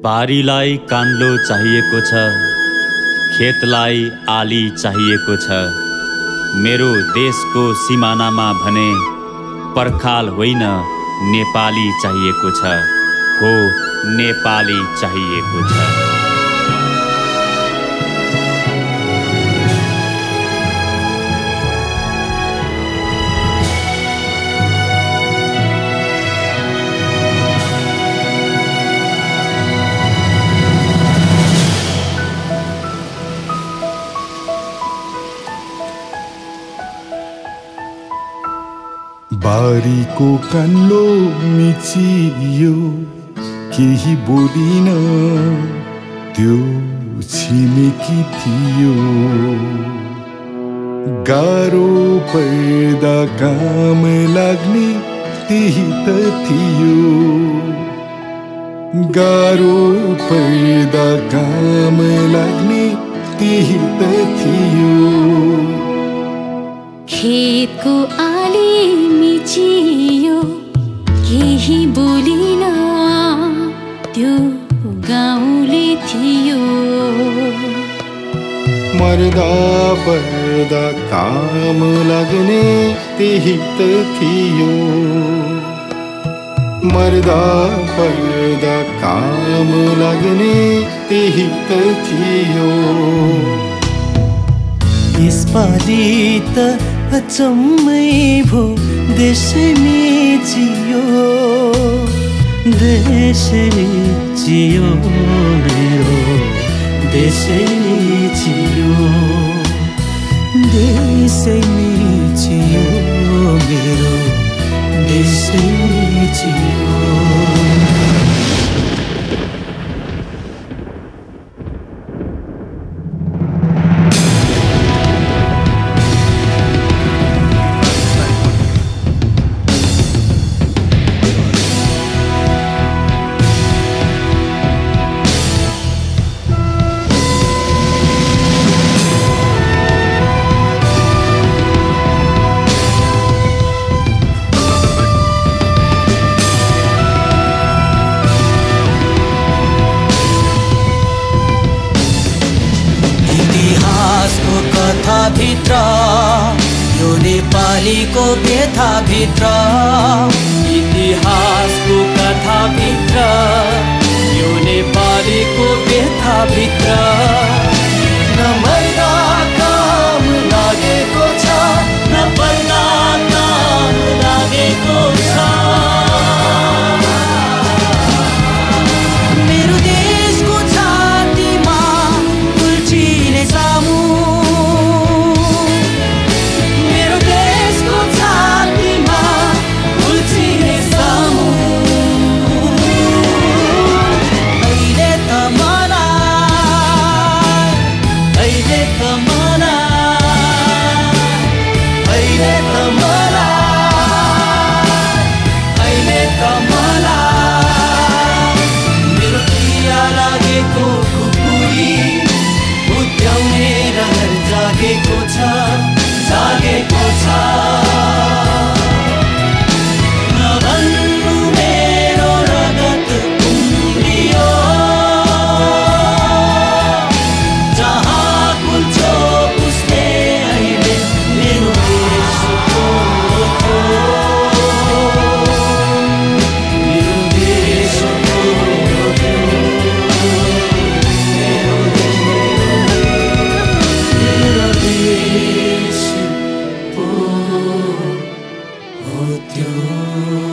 बारीलाई कान्लो चाहिएको छ, खेतलाई आली चाहिएको छ। मेरो देशको सिमानामा भने पर्खाल होइन नेपाली चाहिएको छ, हो नेपाली चाहिएको छ। बारीको कान्लो मिचियो, केही बोलिन, त्यो छिमेकी थियो। गाह्रो पर्दा काम लाग्ने त्यही त थियो, गाह्रो पर्दा काम लाग्ने त्यही त थियो। खेतको आली मिचियो, केही बोलिन, त्यो गाउँले थियो। मर्दा पर्दा काम लाग्ने त्यही त थियो, मर्दा पर्दा काम लाग्ने त्यही त थियो। यसपालि त अचम्मै भो, देशै मेचियो, देशै मेचियो, मेरो देशै मेचियो, देशै मेचियो, मेरो देशै मेचियो। भित्र यो नेपालीको व्यथा भित्र, इतिहासको कथा भित्र यो नेपालीको व्यथा भित्र। नमर्दा काम लागेको छ, नपर्दा काम लागेको छ। मेरो देशको छातीमा उल्टिने सामु, जागेको छ। नभन्नु मेरो रगत उम्लियो, जहाँ कुल्छो उसले अहिले मेरो देशको थियो, मेरो देशको थियो, मेरो देश हो त्यो।